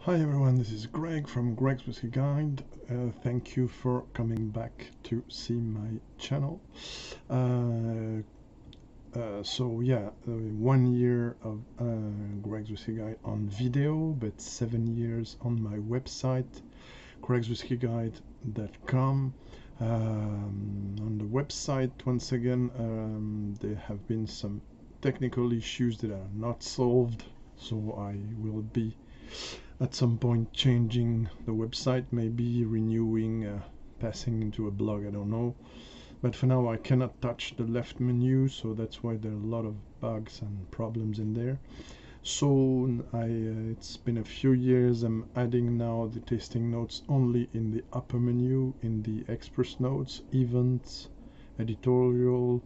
Hi everyone, this is Greg from Greg's Whiskey Guide. Thank you for coming back to see my channel. So yeah, 1 year of Greg's Whiskey Guide on video, but 7 years on my website, gregswhiskeyguide.com. On the website, once again, there have been some technical issues that are not solved, so I will be at some point changing the website, maybe renewing, passing into a blog, I don't know. But for now I cannot touch the left menu, so that's why there are a lot of bugs and problems in there. So it's been a few years, I'm adding now the tasting notes only in the upper menu, in the express notes, events, editorial,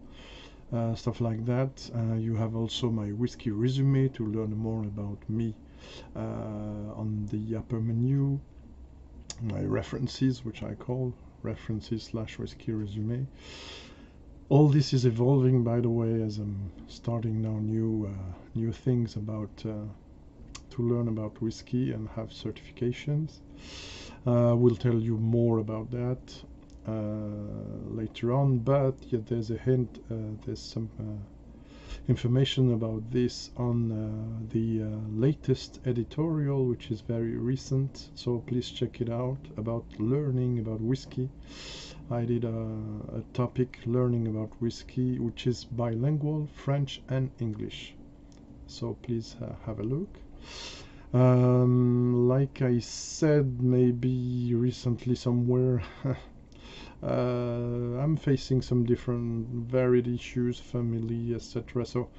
stuff like that. You have also my whiskey resume to learn more about me on the upper menu, my references, which I call references / whiskey resume. All this is evolving, by the way, as I'm starting now new things about to learn about whiskey and have certifications. We'll tell you more about that later on, but yeah, there's a hint, there's some information about this on the latest editorial, which is very recent, so please check it out, about learning about whiskey. I did a topic learning about whiskey, which is bilingual, French and English, so please have a look. Like I said, maybe recently somewhere, I'm facing some different varied issues, family, etc. So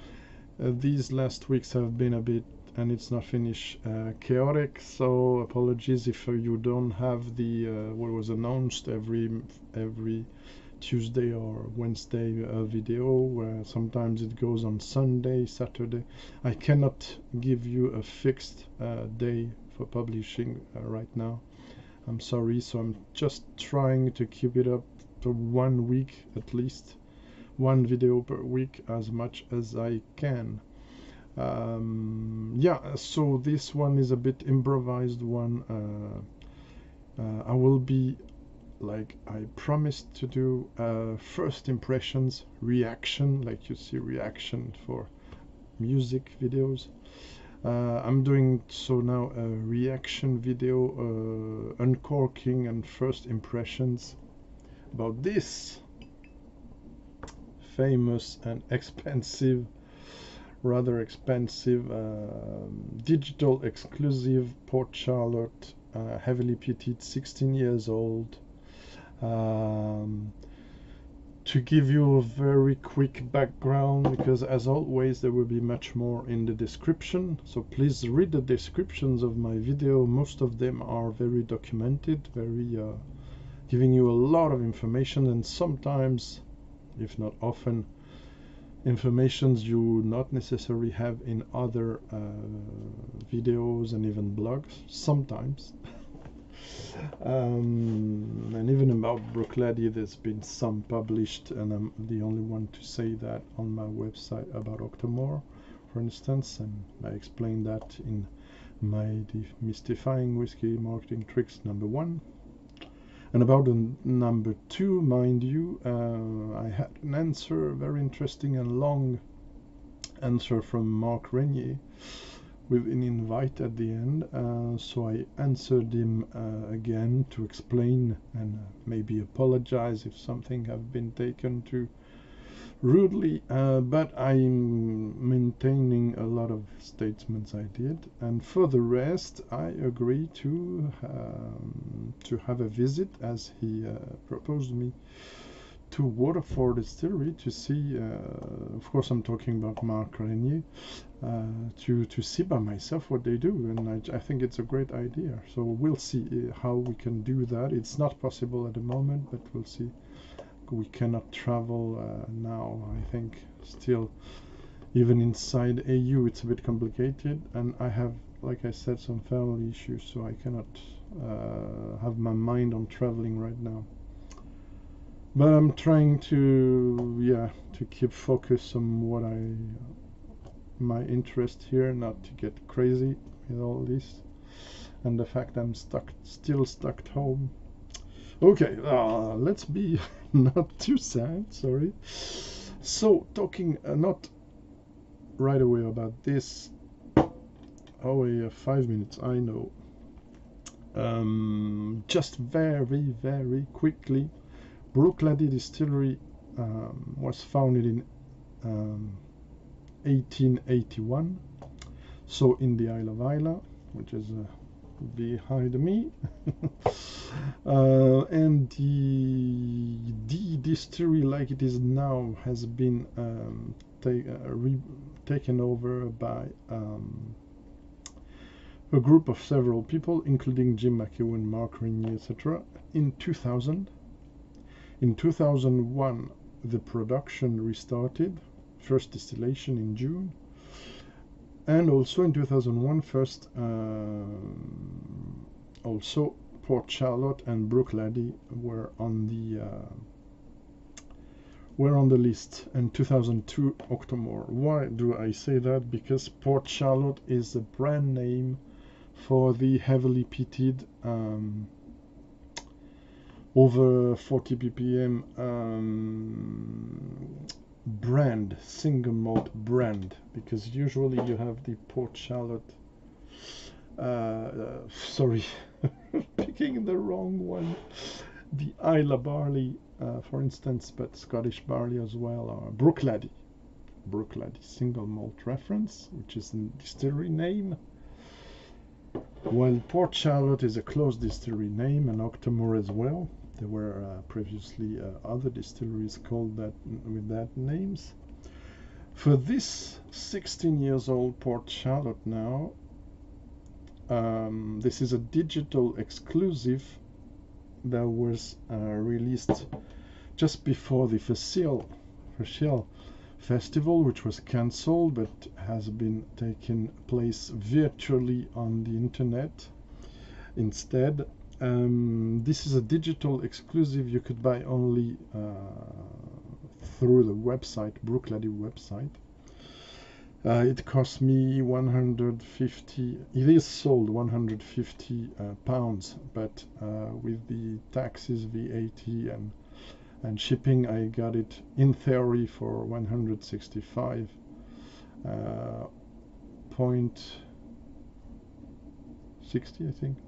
these last weeks have been a bit, and it's not finished, chaotic. So apologies if you don't have the what was announced every Tuesday or Wednesday video. Sometimes it goes on Sunday, Saturday. I cannot give you a fixed day for publishing right now. I'm sorry, so I'm just trying to keep it up to 1 week at least, 1 video per week, as much as I can. Yeah, so this one is a bit improvised one. I will be, like I promised to do, first impressions reaction, like you see reaction for music videos. I'm doing so now a reaction video, uncorking and first impressions about this famous and expensive, rather expensive, digital exclusive Port Charlotte, heavily peated, 16 years old. To give you a very quick background, because as always there will be much more in the description, so please read the descriptions of my video. Most of them are very documented, very giving you a lot of information, and sometimes, if not often, informations you not necessarily have in other videos and even blogs sometimes. And even about Brook-Laddie, there's been some published, and I'm the only one to say that on my website about OCTOMORE, for instance, and I explained that in my Demystifying Whiskey Marketing Tricks #1. And about number 2, mind you, I had an answer, very interesting and long answer from Mark Renier, with an invite at the end, so I answered him again to explain and maybe apologize if something have been taken too rudely, but I'm maintaining a lot of statements I did, and for the rest I agree to have a visit, as he proposed me, to Waterford Distillery to see, of course I'm talking about Mark Renier, to see by myself what they do, and I think it's a great idea. So we'll see how we can do that. It's not possible at the moment, but we'll see. We cannot travel now, I think, still, even inside AU it's a bit complicated, and I have, like I said, some family issues, so I cannot have my mind on traveling right now. But I'm trying to keep focus on what my interest here, not to get crazy with all this. and the fact I'm still stuck at home. Okay, let's be not too sad, sorry. So, talking not right away about this. Oh, we have 5 minutes, I know. Just very quickly, Brook-Laddie Distillery was founded in 1881, so in the Isle of Islay, which is behind me. And the distillery, like it is now, has been taken over by a group of several people, including Jim McEwen, Mark Rainey, etc. in 2000. In 2001, the production restarted, first distillation in June, and also in 2001, first also Port Charlotte and Brook-Laddie were on the list, and 2002 OCTOMORE. Why do I say that? Because Port Charlotte is the brand name for the heavily peated over 40 ppm brand, single malt brand, because usually you have the Port Charlotte, sorry, picking the wrong one, the Islay barley, for instance, but Scottish barley as well, or Brook-Laddie single malt reference, which is a distillery name, while Port Charlotte is a closed distillery name, and OCTOMORE as well. There were previously other distilleries called that with that names. For this 16 years old Port Charlotte now, this is a digital exclusive that was released just before the Facile Festival, which was cancelled but has been taking place virtually on the internet instead. This is a digital exclusive you could buy only through the website, Brook-Laddie website. It cost me 150, it is sold 150 pounds, but with the taxes, VAT and shipping, I got it in theory for 165 .60, I think,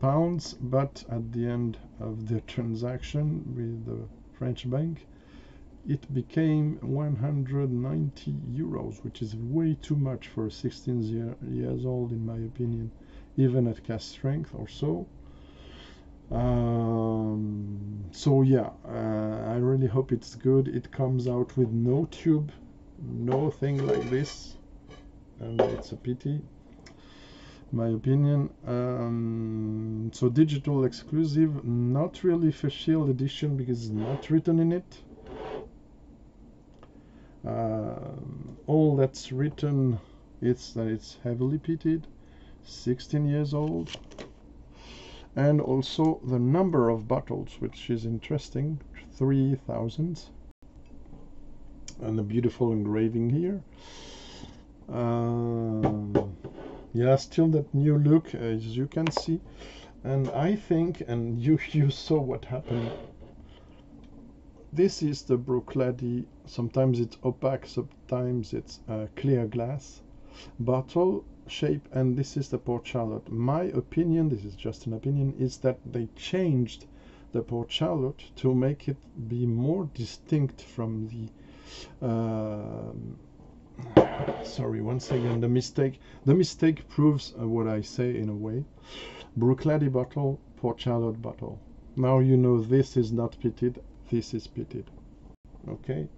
pounds, but at the end of the transaction with the French bank, it became 190 euros, which is way too much for 16 years old, in my opinion, even at cask strength or so. So yeah, I really hope it's good. It comes out with no tube, no thing like this, and it's a pity, my opinion. So digital exclusive, not really official edition because it's not written in it. All that's written is that it's heavily peated, 16 years old, and also the number of bottles, which is interesting, 3,000, and a beautiful engraving here. Yeah, still that new look, as you can see, and I think, and you saw what happened. This is the Brook-Laddie. Sometimes it's opaque, sometimes it's clear glass bottle shape, and this is the Port Charlotte. My opinion, this is just an opinion, is that they changed the Port Charlotte to make it be more distinct from the sorry, once again, the mistake proves what I say in a way. Brook-Laddie bottle, Port Charlotte bottle. Now you know this is not peated, this is peated. Okay,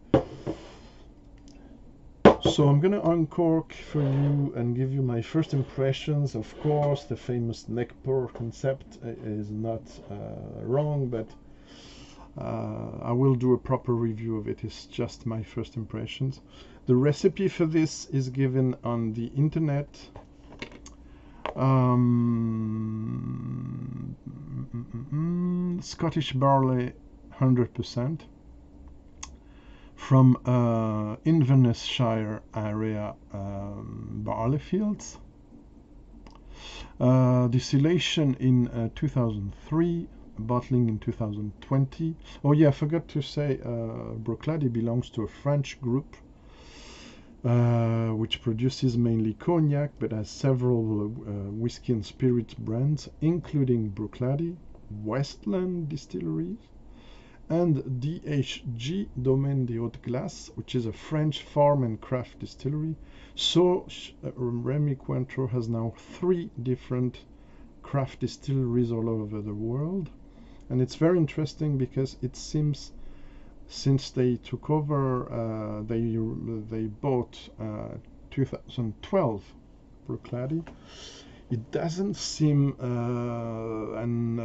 so I'm gonna uncork for you and give you my first impressions. Of course, the famous neck pour concept is not wrong, but I will do a proper review of it. It's just my first impressions. The recipe for this is given on the internet. Scottish barley 100%, from Inverness-shire area barley fields. Distillation in 2003, bottling in 2020. Oh yeah, I forgot to say Brook-Laddie belongs to a French group which produces mainly cognac but has several whiskey and spirit brands, including Brook-Laddie, Westland Distilleries, and DHG, Domaine des Hautes Glaces, which is a French farm and craft distillery. So Rémy Cointreau has now 3 different craft distilleries all over the world, and it's very interesting because it seems since they took over, they bought 2012 Brook-Laddie. It doesn't seem, and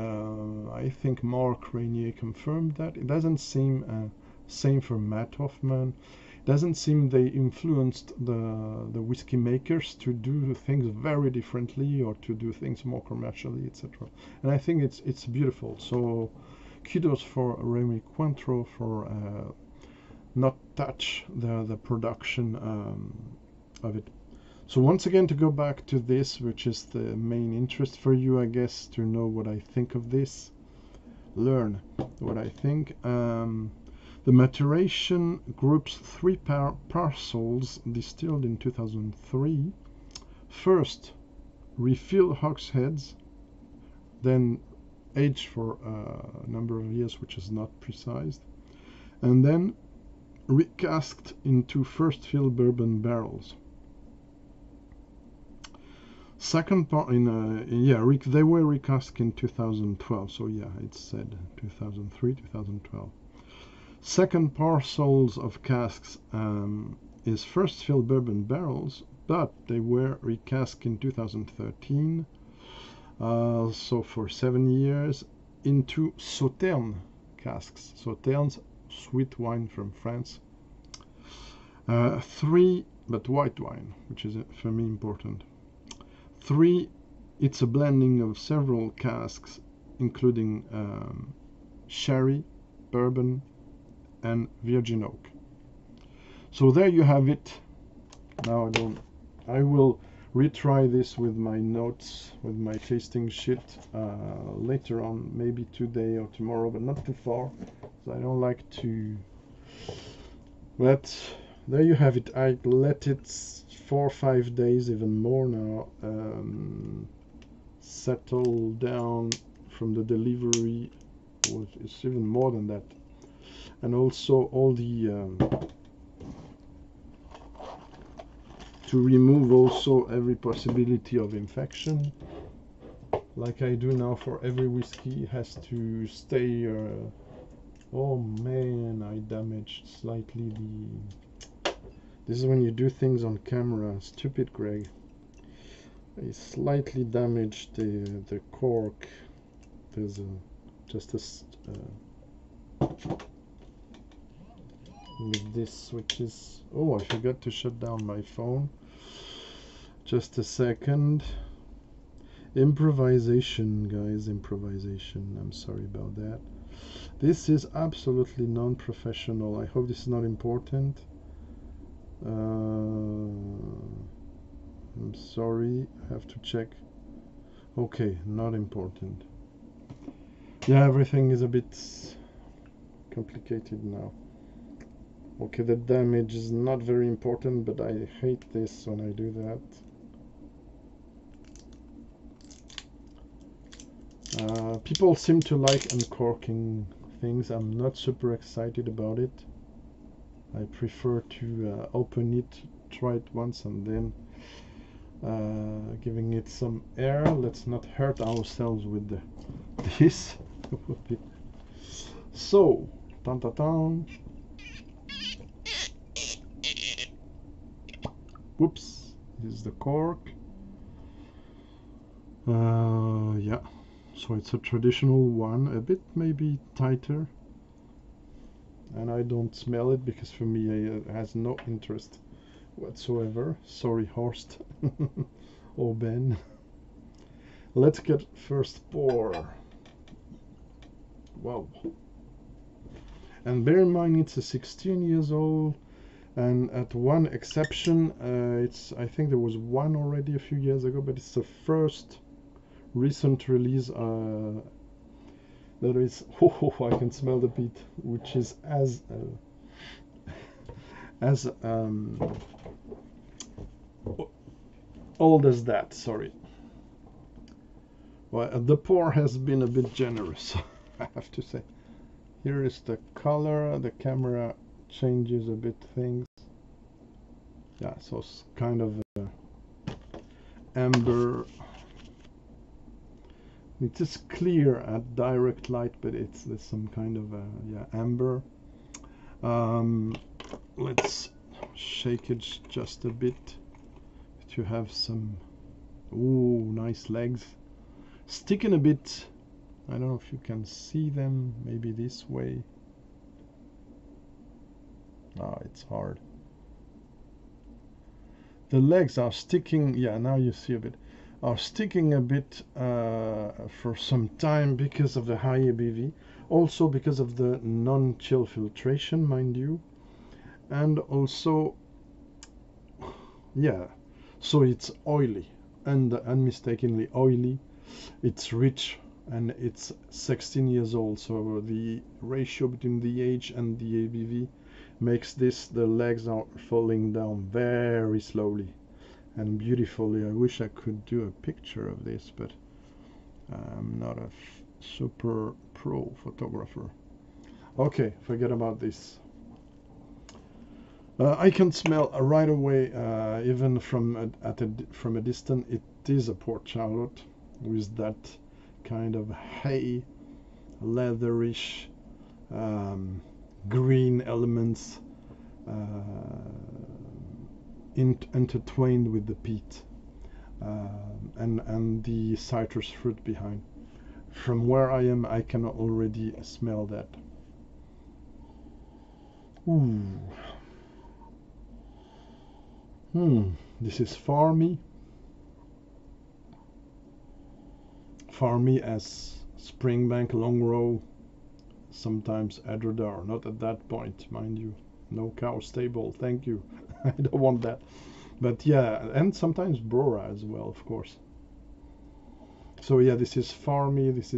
I think Mark Rainier confirmed that, it doesn't seem, same for Matt Hoffman, it doesn't seem they influenced the whiskey makers to do things very differently or to do things more commercially, etc. And I think it's beautiful. So kudos for Rémy Cointreau for not touch the production of it. So once again, to go back to this, which is the main interest for you, I guess, to know what I think of this, learn what I think. The maturation groups 3 parcels distilled in 2003. First, refill hogsheads, then aged for a number of years, which is not precise, and then recasked into first fill bourbon barrels. Second part they were recast in 2012, so yeah, it said 2003, 2012. Second parcels of casks is first fill bourbon barrels, but they were recast in 2013, so for 7 years, into Sauterne casks. Sauternes, sweet wine from France. 3, but white wine, which is for me important. 3, it's a blending of several casks, including sherry, bourbon, and virgin oak. So there you have it. Now I will retry this with my notes, with my tasting sheet later on, maybe today or tomorrow, but not too far, because I don't like to. But there you have it. I let it 4 or 5 days, even more now, settle down from the delivery. It's even more than that. And also all the to remove also every possibility of infection, like I do now for every whiskey. It has to stay. Oh man, I damaged slightly the. This is when you do things on camera. Stupid Greg. I slightly damaged the cork. There's just a. With this, which is, oh, I forgot to shut down my phone. Just a second. Improvisation, guys, improvisation. I'm sorry about that. This is absolutely non-professional. I hope this is not important. I'm sorry, I have to check. Okay, not important. Yeah, everything is a bit complicated now. Okay, the damage is not very important, but I hate this when I do that. People seem to like uncorking things. I'm not super excited about it. I prefer to open it, try it once, and then giving it some air. Let's not hurt ourselves with this. So, dun, dun, dun. Whoops, this is the cork. Yeah, so it's a traditional one, a bit maybe tighter, and I don't smell it because for me it has no interest whatsoever. Sorry, Horst or Ben. Let's get first pour. Wow. And bear in mind, it's a 16 years old, and at one exception, I think there was one already a few years ago, but it's the first recent release that is, oh, I can smell the peat, which is as old as that. Sorry. Well, the pour has been a bit generous, I have to say. Here is the color. The camera changes a bit things. Yeah, so it's kind of amber. It is clear at direct light, but there's some kind of yeah, amber. Let's shake it just a bit to have some, ooh, nice legs. Sticking a bit. I don't know if you can see them. Maybe this way. Ah, it's hard. The legs are sticking. Yeah, now you see a bit. Are sticking a bit for some time because of the high ABV. Also because of the non-chill filtration, mind you. And also, yeah, so it's oily, and unmistakably oily. It's rich, and it's 16 years old, so the ratio between the age and the ABV makes this, the legs are falling down very slowly and beautifully. I wish I could do a picture of this, but I'm not a super pro photographer. Okay, forget about this. I can smell right away, even from a distance, it is a Port Charlotte with that kind of hay, leatherish, green elements intertwined with the peat and the citrus fruit behind. From where I am, I can already smell that. Ooh. This is farmy. Farmy as Springbank, Longrow, sometimes Edredar. Not at that point, mind you. No cow stable, thank you. I don't want that. But yeah, and sometimes Brora as well, of course. So yeah, this is farmy. This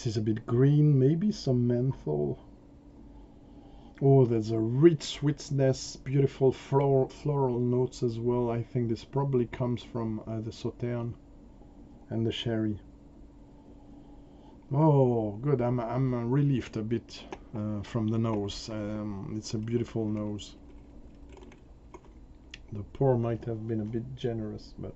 is a bit green, maybe some menthol. Oh, there's a rich sweetness, beautiful floral notes as well. I think this probably comes from the Sauternes and the sherry. Oh, good. I'm relieved a bit from the nose. It's a beautiful nose. The pour might have been a bit generous, but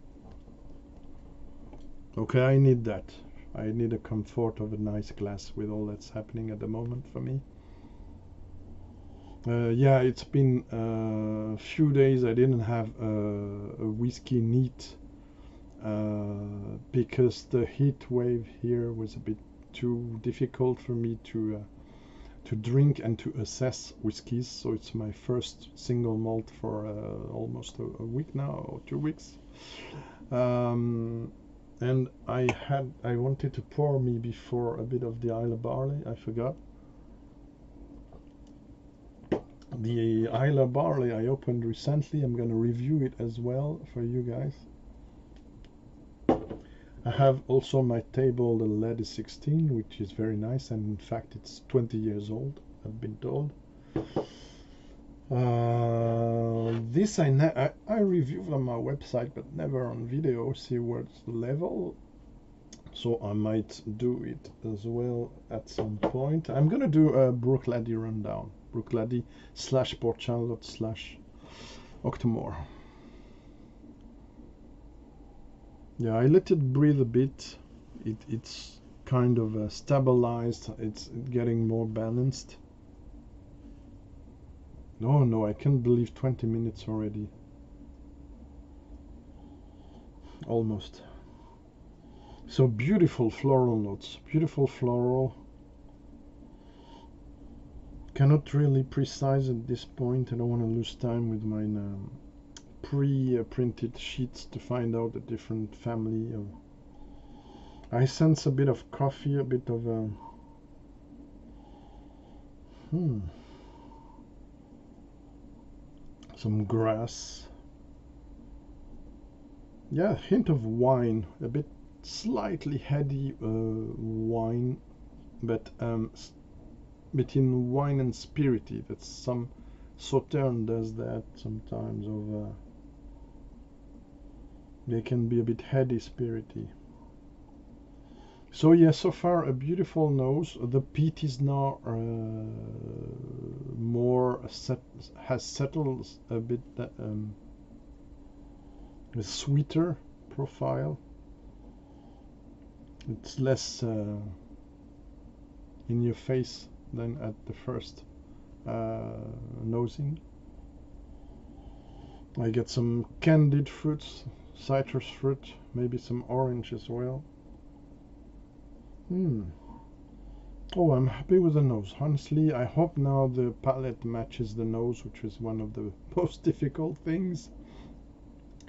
okay, I need that. I need a comfort of a nice glass with all that's happening at the moment for me. Yeah, it's been a few days I didn't have a whiskey neat because the heat wave here was a bit too difficult for me to drink and to assess whiskies. So it's my first single malt for almost a week now, or 2 weeks. And I wanted to pour me before a bit of the Isle of Barley. I forgot. The Isle of Barley I opened recently. I'm going to review it as well for you guys. I have also on my table the Leadie 16, which is very nice, and in fact it's 20 years old, I've been told. This I reviewed on my website, but never on video. See what's the level. So I might do it as well at some point. I'm gonna do a Brook-Laddie rundown. Brook-Laddie / Port Charlotte / OCTOMORE. Yeah, I let it breathe a bit. It's kind of stabilized. It's getting more balanced. No, I can't believe 20 minutes already. Almost. So beautiful floral notes. Beautiful floral. Cannot really precise at this point. I don't want to lose time with my pre-printed sheets to find out the different family of. I sense a bit of coffee, a bit of Some grass. Yeah, hint of wine, a bit slightly heady wine, but between wine and spirity. That's some Sauterne does that sometimes. They can be a bit heady, spirity. So yeah, so far a beautiful nose. The peat is now more has settled a bit. A sweeter profile. It's less in your face than at the first nosing. I get some candied fruits, citrus fruit, maybe some orange as well. Oh, I'm happy with the nose. Honestly, I hope now the palate matches the nose, which is one of the most difficult things,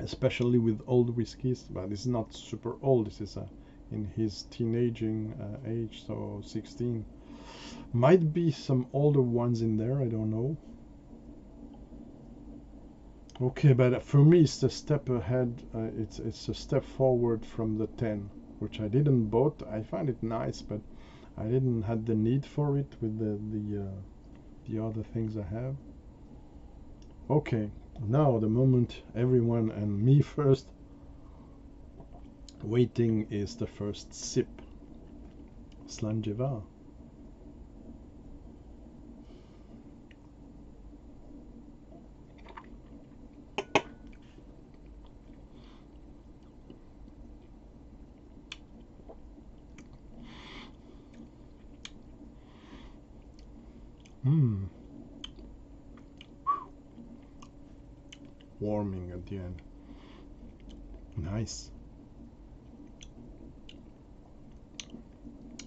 especially with old whiskies. But it's not super old. This is in his teenaging age, so 16. Might be some older ones in there, I don't know. Okay, but for me it's a step ahead. It's a step forward from the 10, which I didn't bought. I find it nice, but I didn't had the need for it with the other things I have. Okay, now the moment everyone and me first waiting is the first sip. Slangeva. Warming at the end. Nice.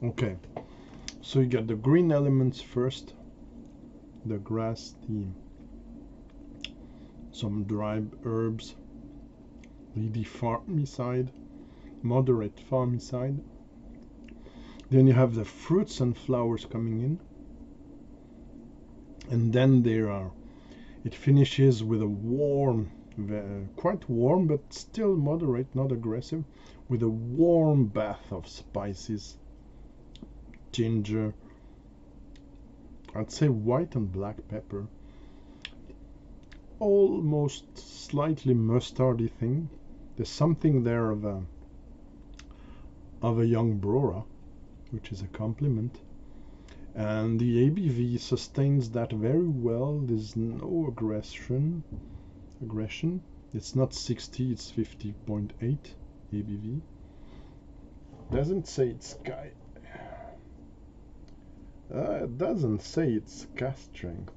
Okay, so you got the green elements first, the grass, some dry herbs, really farmy side, moderate farmy side. Then you have the fruits and flowers coming in, and then it finishes with a warm, quite warm but still moderate, not aggressive, with a warm bath of spices, ginger, I'd say white and black pepper, almost slightly mustardy thing. There's something there of a young Brora, which is a compliment. And the ABV sustains that very well. There's no aggression. It's not 60, it's 50.8 ABV. Doesn't say it's it doesn't say it's cask strength.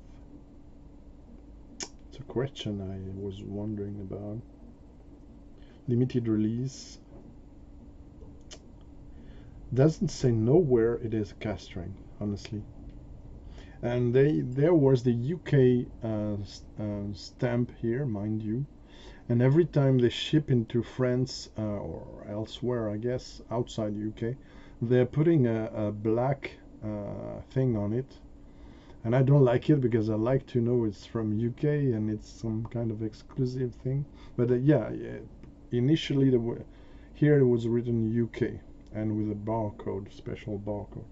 It's a question I was wondering about. Limited release. Doesn't say nowhere it is cask strength, honestly. And there was the UK stamp here, mind you. And every time they ship into France or elsewhere, I guess, outside UK, they're putting a black thing on it. And I don't like it because I like to know it's from UK and it's some kind of exclusive thing. But yeah, initially here it was written UK and with a barcode, special barcode.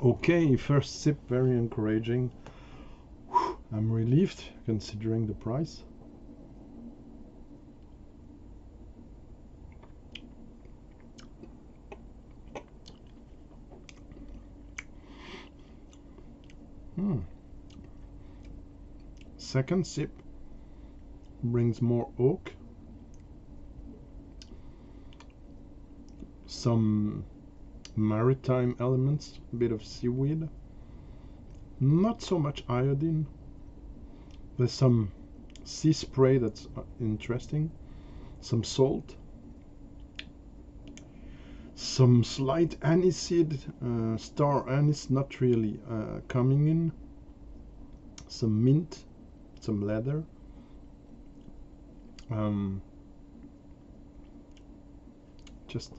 Okay, first sip, very encouraging. I'm relieved considering the price. Second sip brings more oak, some maritime elements, a bit of seaweed, not so much iodine. There's some sea spray that's interesting, some salt, some slight aniseed, star anise, not really coming in, some mint, some leather, just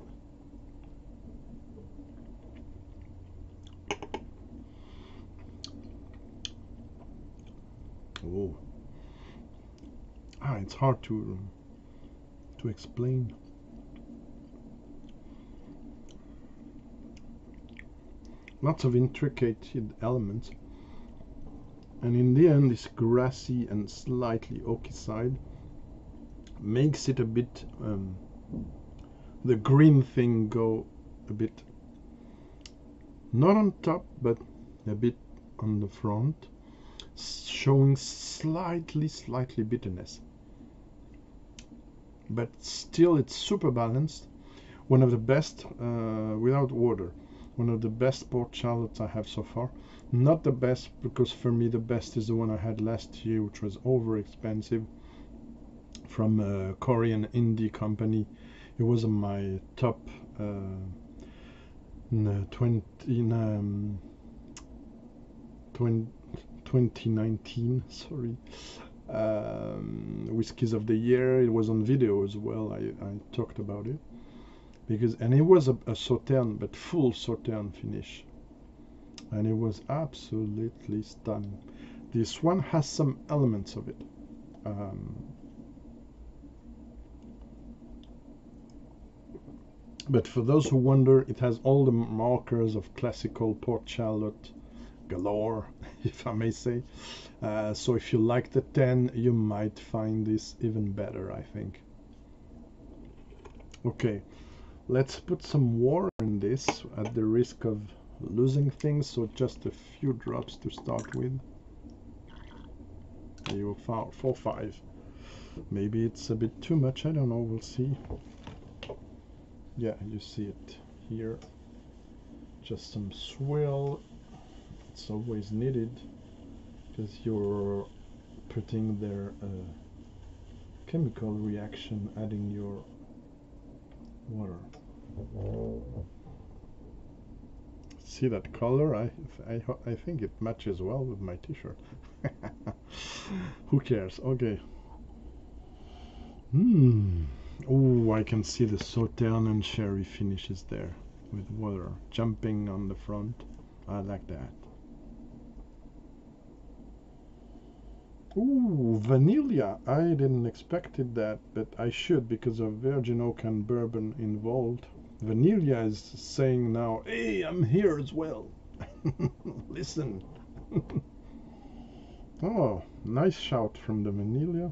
Oh, it's hard to explain. Lots of intricate elements, and in the end, this grassy and slightly oaky side makes it a bit the green thing go a bit not on top but a bit on the front, showing slightly bitterness, but still it's super balanced. One of the best, without water, one of the best port charlottes I have so far. Not the best, because for me the best is the one I had last year, which was over expensive, from a Korean indie company. It was on my top in 2019, sorry, whiskies of the year. It was on video as well. I talked about it, and it was a Sauterne, but full Sauterne finish, and it was absolutely stunning. This one has some elements of it. But for those who wonder, it has all the markers of classical port charlotte galore, if I may say. So if you like the 10, you might find this even better, I think. Okay, let's put some water in this at the risk of losing things. So just a few drops to start with. There you go, 4, 5. Maybe it's a bit too much, I don't know, we'll see. Yeah, you see it here. Just some swirl. It's always needed because you're putting their chemical reaction, adding your water. See that color? I think it matches well with my t-shirt. Who cares? Okay. Oh, I can see the Sauterne and sherry finishes there with water jumping on the front. I like that. Ooh, vanilla. I didn't expect that, but I should, because of virgin oak and bourbon involved. Vanilla is saying now, hey, I'm here as well. Listen. Oh, nice shout from the vanilla.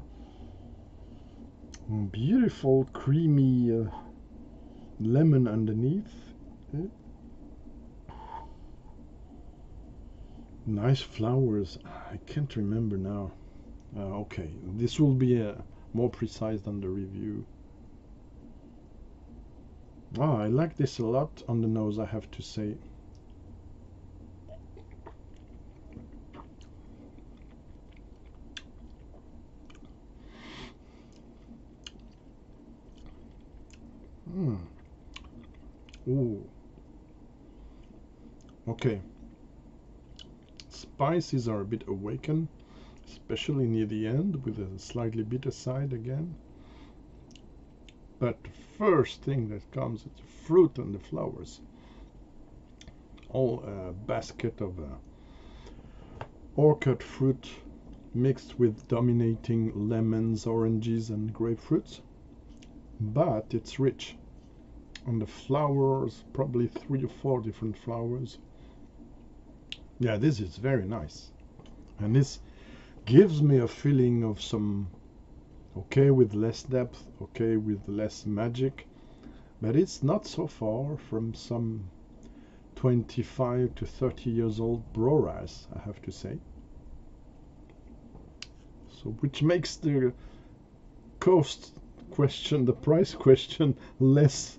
Beautiful creamy lemon underneath. Nice flowers. I can't remember now. Okay, this will be more precise than the review. I like this a lot on the nose, I have to say. Ooh. Okay. Spices are a bit awakened, especially near the end, with a slightly bitter side again. But the first thing that comes is the fruit and the flowers. All a basket of orchard fruit mixed with dominating lemons, oranges, and grapefruits. But it's rich. On the flowers, probably 3 or 4 different flowers. Yeah, this is very nice. And this gives me a feeling of some, okay, with less depth, okay, with less magic. But it's not so far from some 25 to 30 years old Broras, I have to say. So, which makes the cost question, the price question, less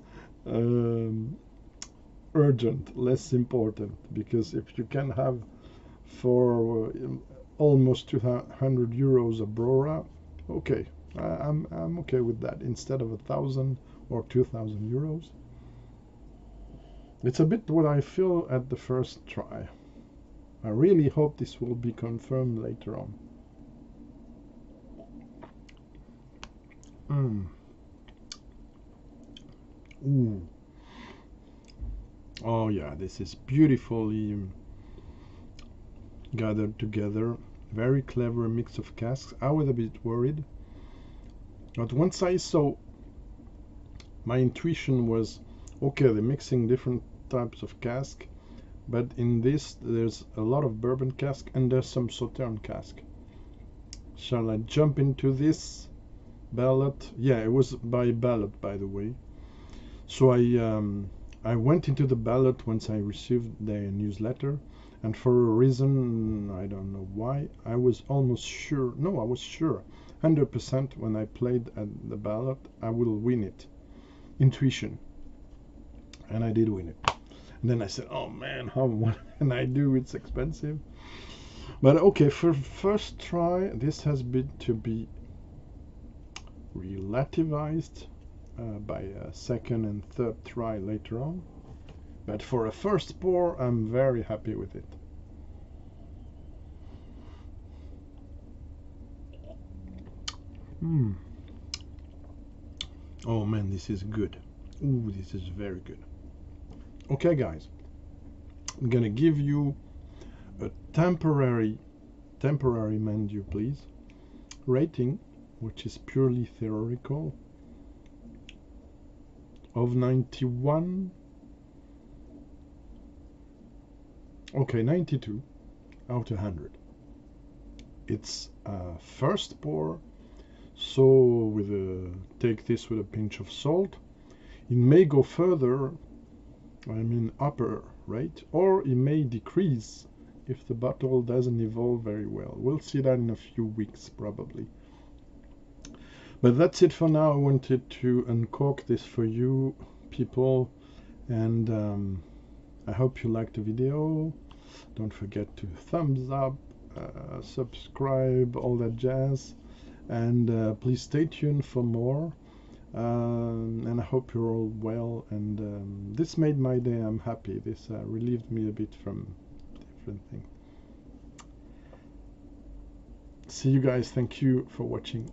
urgent, less important, because if you can have for almost 200 euros a Brora, okay, I'm okay with that, instead of 1,000 or 2,000 euros. It's a bit what I feel at the first try. I really hope this will be confirmed later on. Ooh. Oh yeah, this is beautifully gathered together. Very clever mix of casks. I was a bit worried, but once I saw, my intuition was, okay, they're mixing different types of cask, but in this there's a lot of bourbon cask and there's some Sauterne cask. Shall I jump into this ballot? Yeah, it was by ballot, by the way. So I went into the ballot once I received the newsletter, and for a reason I don't know why, I was almost sure, no, I was sure 100% when I played at the ballot I will win it. Intuition. And I did win it. And then I said, oh man, what can I do? It's expensive. But okay, for first try, this has been to be relativized by a second and third try later on. But for a first pour, I'm very happy with it. Oh man, this is good. Ooh, this is very good. Okay, guys, I'm gonna give you a temporary, mind you please, rating, which is purely theoretical, of 91. Okay, 92 out of 100. It's a first pour, so take this with a pinch of salt. It may go further, I mean upper rate, or it may decrease if the bottle doesn't evolve very well. We'll see that in a few weeks probably. But that's it for now. I wanted to uncork this for you people, and I hope you liked the video. Don't forget to thumbs up, subscribe, all that jazz, and please stay tuned for more. And I hope you're all well, and this made my day. I'm happy. This relieved me a bit from different things. See you guys. Thank you for watching.